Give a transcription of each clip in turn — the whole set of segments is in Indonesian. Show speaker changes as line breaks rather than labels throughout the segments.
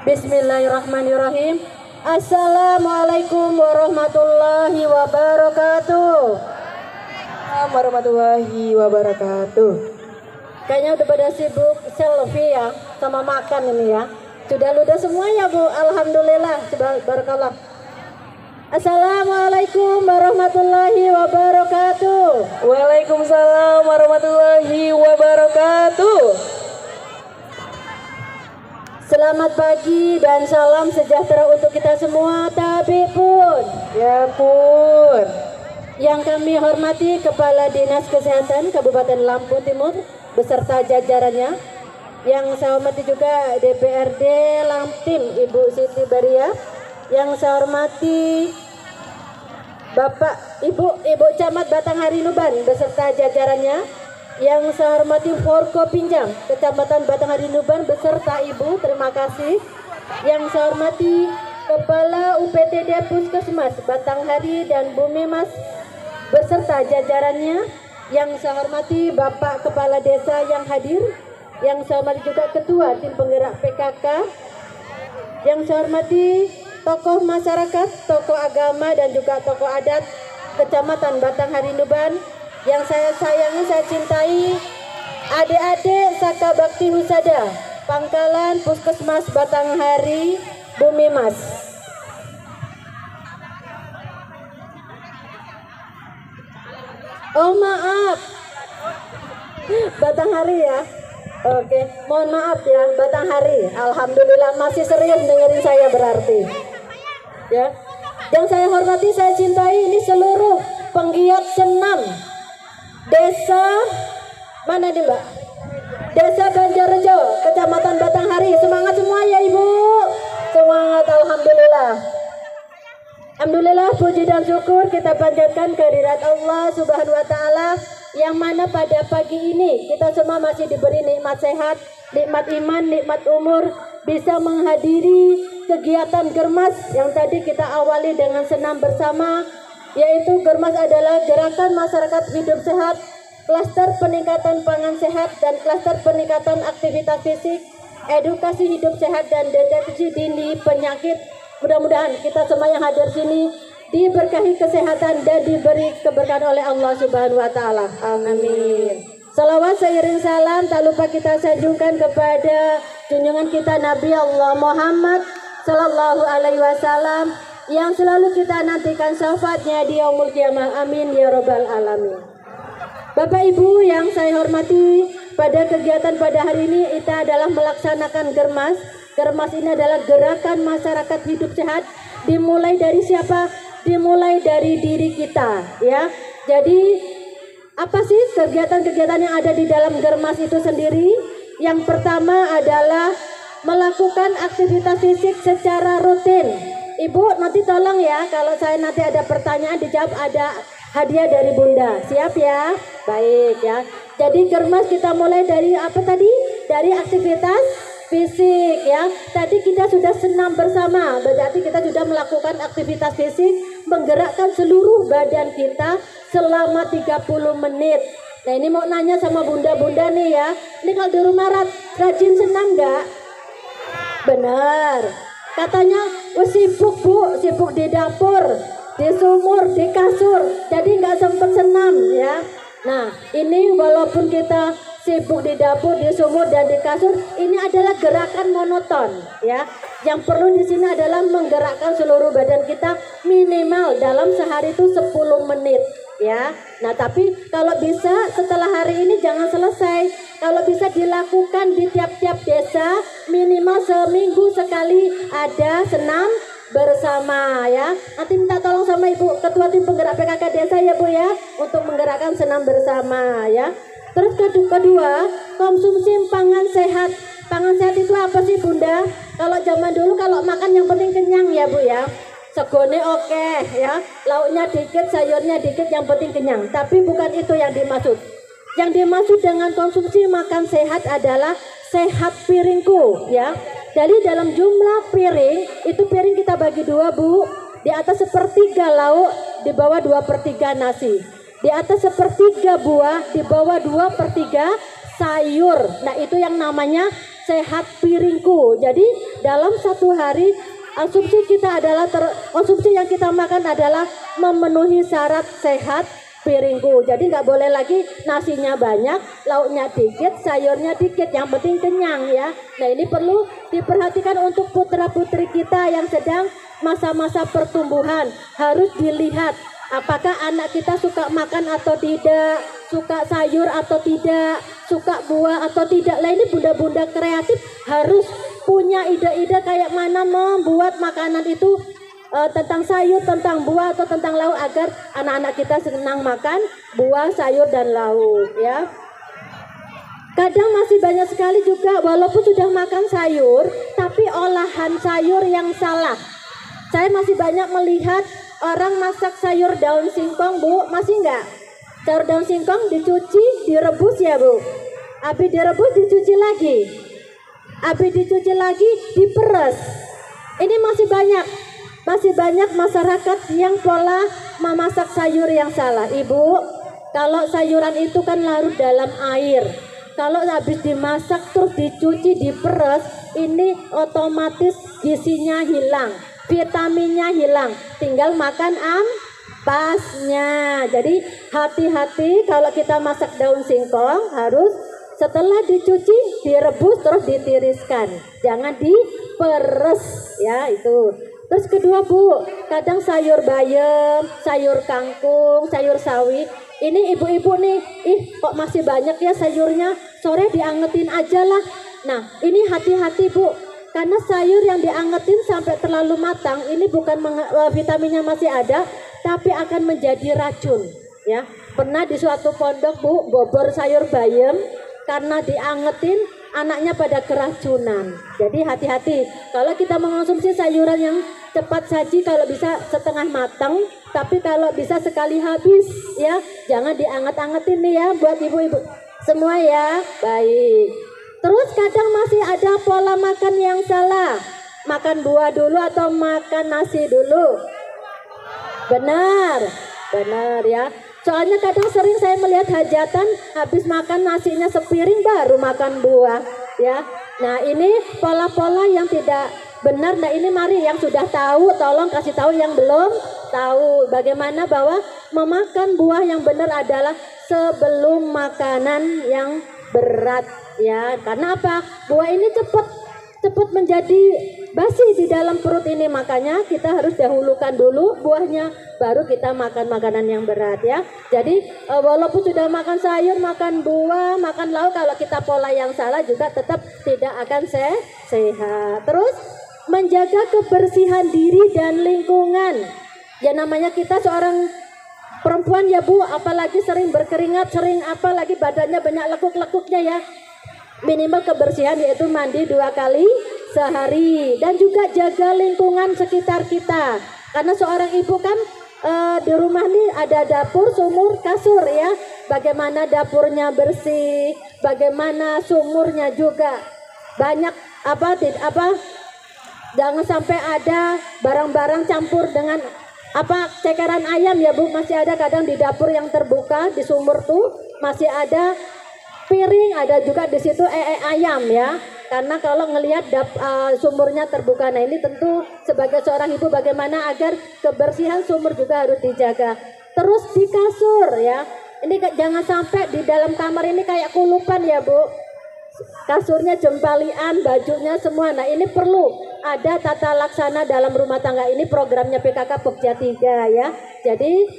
Bismillahirrahmanirrahim. Assalamualaikum warahmatullahi wabarakatuh.
Warahmatullahi wabarakatuh.
Kayaknya udah pada sibuk selfie ya, sama makan ini ya. Sudah ludah semua ya Bu, alhamdulillah, barakallah. Assalamualaikum warahmatullahi wabarakatuh.
Waalaikumsalam warahmatullahi wabarakatuh.
Selamat pagi dan salam sejahtera untuk kita semua. Tapi pun,
Ya pun,
yang kami hormati Kepala Dinas Kesehatan Kabupaten Lampung Timur beserta jajarannya, yang saya hormati juga DPRD Lamptim Ibu Siti Baria, yang saya hormati Bapak Ibu Camat Batanghari Nuban beserta jajarannya, yang saya hormati Forko Pinjang Kecamatan Batanghari Nuban beserta Ibu, terima kasih. Yang saya hormati Kepala UPTD Puskesmas Batanghari dan Bumimas beserta jajarannya, yang saya hormati Bapak Kepala Desa yang hadir, yang saya hormati juga Ketua Tim Penggerak PKK, yang saya hormati tokoh masyarakat, tokoh agama dan juga tokoh adat Kecamatan Batanghari Nuban, yang saya sayangi, saya cintai, adik-adik Saka Bakti Husada Pangkalan Puskesmas Batanghari Bumimas. Oh maaf, Batanghari ya. Oke, mohon maaf ya Batanghari. Alhamdulillah masih serius dengerin saya berarti. Ya, yang saya hormati, saya cintai ini seluruh penggiat senam Desa mana nih Mbak? Desa Banjarrejo, Kecamatan Batanghari. Semangat semua ya Ibu. Semangat, alhamdulillah. Alhamdulillah, puji dan syukur kita panjatkan kehadirat Allah Subhanahu wa taala, yang mana pada pagi ini kita semua masih diberi nikmat sehat, nikmat iman, nikmat umur, bisa menghadiri kegiatan Germas yang tadi kita awali dengan senam bersama, yaitu Germas adalah Gerakan Masyarakat Hidup Sehat, Klaster Peningkatan Pangan Sehat, dan Klaster Peningkatan Aktivitas Fisik, Edukasi Hidup Sehat, dan Deteksi Dini Penyakit. Mudah-mudahan kita semua yang hadir sini diberkahi kesehatan dan diberi keberkahan oleh Allah Subhanahu wa taala. Amin. Salawat seiring salam tak lupa kita sanjungkan kepada junjungan kita Nabi Allah Muhammad sallallahu alaihi wasallam, yang selalu kita nantikan syafaatnya di yaumul kiamah. Amin ya robbal alamin. Bapak Ibu yang saya hormati, pada kegiatan pada hari ini kita adalah melaksanakan Germas. Germas ini adalah Gerakan Masyarakat Hidup Sehat. Dimulai dari siapa? Dimulai dari diri kita ya. Jadi apa sih kegiatan-kegiatan yang ada di dalam Germas itu sendiri? Yang pertama adalah melakukan aktivitas fisik secara rutin. Ibu nanti tolong ya, kalau saya nanti ada pertanyaan dijawab, ada hadiah dari Bunda. Siap ya? Baik ya. Jadi Germas kita mulai dari apa tadi? Dari aktivitas fisik ya. Tadi kita sudah senam bersama, berarti kita sudah melakukan aktivitas fisik, menggerakkan seluruh badan kita selama 30 menit. Nah ini mau nanya sama bunda-bunda nih ya, ini kalau di rumah rajin senam nggak? Benar. Katanya sibuk Bu, sibuk di dapur, di sumur, di kasur, jadi nggak sempat senam ya. Nah ini walaupun kita sibuk di dapur, di sumur, dan di kasur, ini adalah gerakan monoton ya. Yang perlu di sini adalah menggerakkan seluruh badan kita minimal dalam sehari itu 10 menit ya. Nah tapi kalau bisa setelah hari ini jangan selesai, kalau bisa dilakukan di tiap-tiap desa minimal seminggu sekali ada senam bersama ya. Nanti minta tolong sama Ibu Ketua Tim Penggerak PKK Desa ya Bu ya, untuk menggerakkan senam bersama ya. Terus kedua, konsumsi pangan sehat. Pangan sehat itu apa sih Bunda? Kalau zaman dulu kalau makan yang penting kenyang ya Bu ya. Segone oke ya, lauknya dikit, sayurnya dikit, yang penting kenyang. Tapi bukan itu yang dimaksud. Yang dimaksud dengan konsumsi makan sehat adalah sehat piringku ya. Jadi dalam jumlah piring, itu piring kita bagi dua Bu. Di atas sepertiga lauk, di bawah 2/3 nasi. Di atas sepertiga buah, di bawah 2/3 sayur. Nah itu yang namanya sehat piringku. Jadi dalam satu hari konsumsi kita adalah konsumsi yang kita makan adalah memenuhi syarat sehat piringku. Jadi nggak boleh lagi nasinya banyak, lauknya dikit, sayurnya dikit, yang penting kenyang ya. Nah ini perlu diperhatikan untuk putra-putri kita yang sedang masa-masa pertumbuhan. Harus dilihat apakah anak kita suka makan atau tidak, suka sayur atau tidak, suka buah atau tidak. Lah ini bunda-bunda kreatif harus punya ide-ide kayak mana membuat makanan itu tentang sayur, tentang buah atau tentang lauk agar anak-anak kita senang makan buah, sayur dan lauk ya. Kadang masih banyak sekali juga walaupun sudah makan sayur tapi olahan sayur yang salah. Saya masih banyak melihat orang masak sayur daun singkong, Bu, masih enggak? Sayur daun singkong dicuci, direbus ya, Bu. Habis direbus dicuci lagi. Habis dicuci lagi diperes. Ini masih banyak masyarakat yang pola memasak sayur yang salah. Ibu, kalau sayuran itu kan larut dalam air. Kalau habis dimasak terus dicuci, diperes, ini otomatis gizinya hilang, vitaminnya hilang, tinggal makan ampasnya. Jadi hati-hati kalau kita masak daun singkong, harus setelah dicuci, direbus terus ditiriskan, jangan diperes ya itu. Terus kedua, Bu, kadang sayur bayam, sayur kangkung, sayur sawi, ini ibu-ibu nih, kok masih banyak ya sayurnya, sore diangetin aja lah. Nah ini hati-hati, Bu, karena sayur yang diangetin sampai terlalu matang ini bukan vitaminnya masih ada, tapi akan menjadi racun ya. Pernah di suatu pondok, Bu, bobor sayur bayam, karena diangetin anaknya pada keracunan. Jadi hati-hati kalau kita mengonsumsi sayuran yang cepat saji, kalau bisa setengah matang, tapi kalau bisa sekali habis ya, jangan dianget-angetin nih ya buat ibu-ibu semua ya. Baik. Terus kadang masih ada pola makan yang salah, makan buah dulu atau makan nasi dulu. Benar ya. Soalnya kadang sering saya melihat hajatan habis makan nasinya sepiring baru makan buah ya. Nah ini pola-pola yang tidak benar. Nah ini mari yang sudah tahu tolong kasih tahu yang belum tahu bagaimana bahwa memakan buah yang benar adalah sebelum makanan yang berat ya. Karena apa? Buah ini cepat menjadi basi di dalam perut ini, makanya kita harus dahulukan dulu buahnya baru kita makan makanan yang berat ya. Jadi walaupun sudah makan sayur, makan buah, makan lauk, kalau kita pola yang salah juga tetap tidak akan sehat. Terus menjaga kebersihan diri dan lingkungan. Ya namanya kita seorang perempuan ya, Bu, apalagi sering berkeringat, apalagi badannya banyak lekuk-lekuknya ya. Minimal kebersihan yaitu mandi 2 kali sehari, dan juga jaga lingkungan sekitar kita. Karena seorang ibu kan di rumah nih ada dapur, sumur, kasur ya. Bagaimana dapurnya bersih, bagaimana sumurnya juga banyak jangan sampai ada barang-barang campur dengan cekeran ayam ya, Bu. Masih ada kadang di dapur yang terbuka di sumur tuh masih ada piring, ada juga di situ ayam ya. Karena kalau ngelihat sumurnya terbuka, nah ini tentu sebagai seorang ibu bagaimana agar kebersihan sumur juga harus dijaga. Terus di kasur ya, ini jangan sampai di dalam kamar ini kayak kulupan ya, Bu. Kasurnya jempalian, bajunya semua. Nah ini perlu ada tata laksana dalam rumah tangga. Ini programnya PKK Pokja 3 ya. Jadi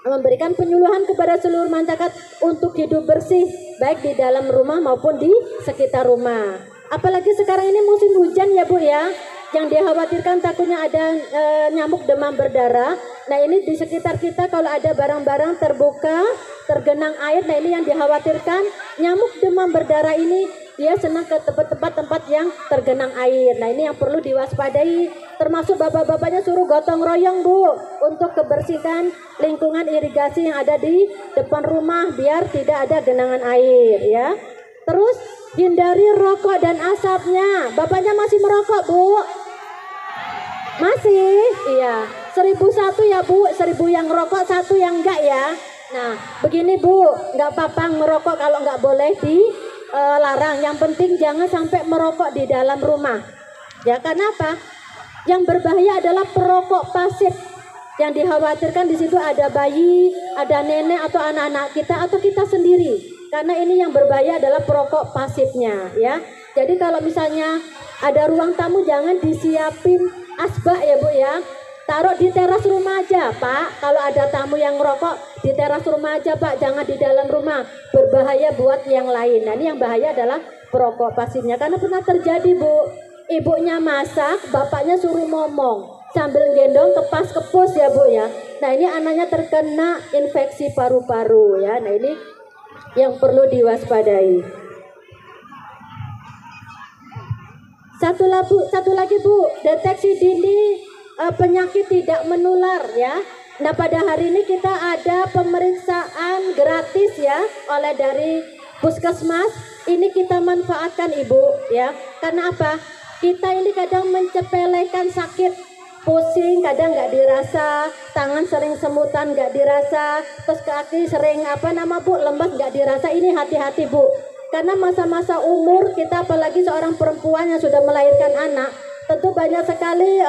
memberikan penyuluhan kepada seluruh masyarakat untuk hidup bersih baik di dalam rumah maupun di sekitar rumah. Apalagi sekarang ini musim hujan ya, Bu ya, yang dikhawatirkan takutnya ada nyamuk demam berdarah. Nah ini di sekitar kita kalau ada barang-barang terbuka, tergenang air, nah ini yang dikhawatirkan nyamuk demam berdarah ini dia senang ke tempat-tempat yang tergenang air. Nah ini yang perlu diwaspadai, termasuk bapak-bapaknya suruh gotong royong, Bu, untuk kebersihan lingkungan irigasi yang ada di depan rumah biar tidak ada genangan air ya. Terus hindari rokok dan asapnya. Bapaknya masih merokok, Bu? Masih? Iya. 1001 ya, Bu. 1000 yang rokok, 1 yang enggak ya. Nah begini, Bu, nggak apa-apa merokok kalau nggak boleh larang. Yang penting jangan sampai merokok di dalam rumah. Ya, karena apa? Yang berbahaya adalah perokok pasif. Yang dikhawatirkan di situ ada bayi, ada nenek atau anak-anak kita atau kita sendiri. Karena ini yang berbahaya adalah perokok pasifnya, ya. Jadi kalau misalnya ada ruang tamu jangan disiapin asbak ya Bu ya. Taruh di teras rumah aja Pak. Kalau ada tamu yang ngerokok di teras rumah aja Pak, jangan di dalam rumah. Berbahaya buat yang lain. Nah ini yang bahaya adalah perokok pasifnya. Karena pernah terjadi Bu, ibunya masak, bapaknya suruh ngomong sambil gendong kepas kepus ya Bu ya. Nah ini anaknya terkena infeksi paru-paru ya. Nah ini yang perlu diwaspadai. Satu lagi Bu, deteksi dini penyakit tidak menular ya. Nah pada hari ini kita ada pemeriksaan gratis ya oleh dari Puskesmas. Ini kita manfaatkan Ibu ya. Karena apa? Kita ini kadang mencepelekan sakit, pusing kadang nggak dirasa, tangan sering semutan nggak dirasa, terus kaki sering lemas nggak dirasa. Ini hati-hati Bu. Karena masa-masa umur kita, apalagi seorang perempuan yang sudah melahirkan anak, tentu banyak sekali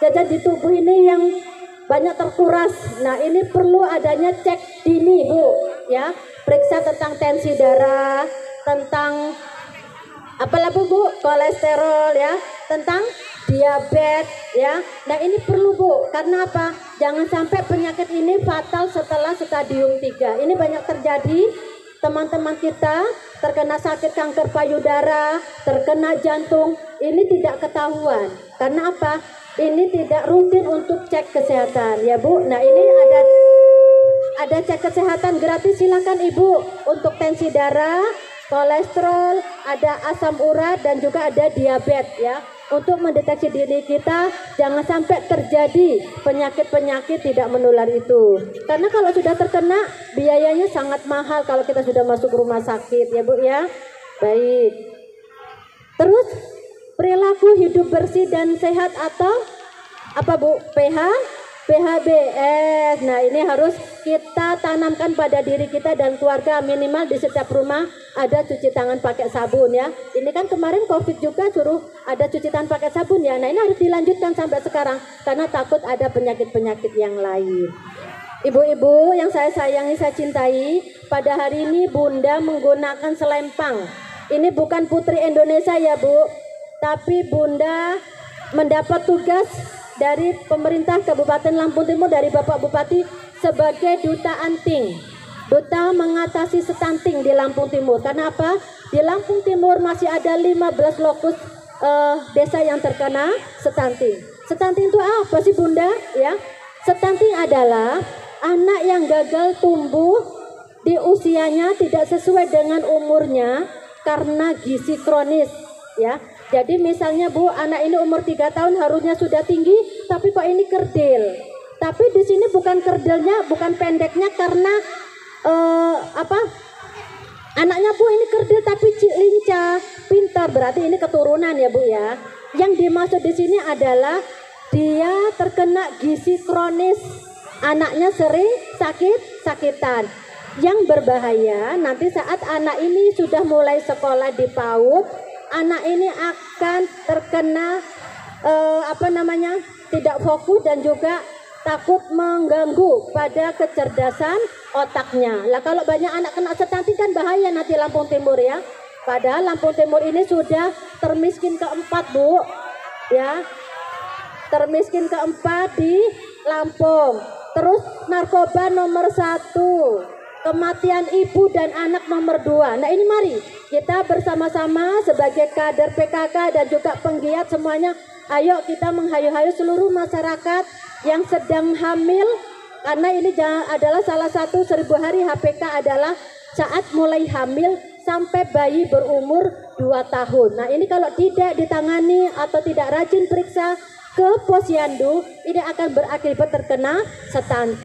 jajan di tubuh ini yang banyak terkuras. Nah ini perlu adanya cek dini Bu ya, periksa tentang tensi darah, tentang apalagi Bu, kolesterol ya, tentang diabetes ya. Nah ini perlu Bu, karena apa? Jangan sampai penyakit ini fatal setelah stadium 3. Ini banyak terjadi, teman-teman kita terkena sakit kanker payudara, terkena jantung, ini tidak ketahuan. Karena apa? Ini tidak rutin untuk cek kesehatan ya Bu. Nah ini ada cek kesehatan gratis, silakan Ibu, untuk tensi darah, kolesterol, ada asam urat dan juga ada diabetes ya. Untuk mendeteksi diri kita jangan sampai terjadi penyakit-penyakit tidak menular itu. Karena kalau sudah terkena biayanya sangat mahal kalau kita sudah masuk rumah sakit ya Bu ya. Baik. Terus perilaku hidup bersih dan sehat atau apa Bu? PHBS. Nah ini harus kita tanamkan pada diri kita dan keluarga. Minimal di setiap rumah ada cuci tangan pakai sabun ya. Ini kan kemarin COVID juga suruh ada cuci tangan pakai sabun ya. Nah ini harus dilanjutkan sampai sekarang karena takut ada penyakit-penyakit yang lain. Ibu-ibu yang saya sayangi, saya cintai, pada hari ini Bunda menggunakan selempang. Ini bukan Putri Indonesia ya Bu, tapi Bunda mendapat tugas dari pemerintah Kabupaten Lampung Timur, dari Bapak Bupati sebagai duta anting, duta mengatasi stunting di Lampung Timur. Karena apa? Di Lampung Timur masih ada 15 lokus desa yang terkena stunting. Stunting itu apa sih Bunda? Ya, stunting adalah anak yang gagal tumbuh di usianya tidak sesuai dengan umurnya karena gizi kronis ya. Jadi misalnya Bu, anak ini umur 3 tahun harusnya sudah tinggi, tapi kok ini kerdil. Tapi di sini bukan kerdilnya, bukan pendeknya karena anaknya Bu ini kerdil tapi lincah, pintar, berarti ini keturunan ya Bu ya. Yang dimaksud di sini adalah dia terkena gizi kronis, anaknya sering sakit-sakitan. Yang berbahaya nanti saat anak ini sudah mulai sekolah di PAUD, anak ini akan terkena tidak fokus dan juga takut mengganggu pada kecerdasan otaknya. Lah kalau banyak anak kena stunting kan bahaya nanti Lampung Timur ya. Padahal Lampung Timur ini sudah termiskin keempat Bu ya. Termiskin keempat di Lampung. Terus narkoba nomor 1. Kematian ibu dan anak nomor 2. Nah ini mari kita bersama-sama sebagai kader PKK dan juga penggiat semuanya, ayo kita menghayu-hayu seluruh masyarakat yang sedang hamil. Karena ini adalah salah satu 1000 hari HPK adalah saat mulai hamil sampai bayi berumur 2 tahun. Nah ini kalau tidak ditangani atau tidak rajin periksa ke posyandu, ini akan berakibat terkena stunting.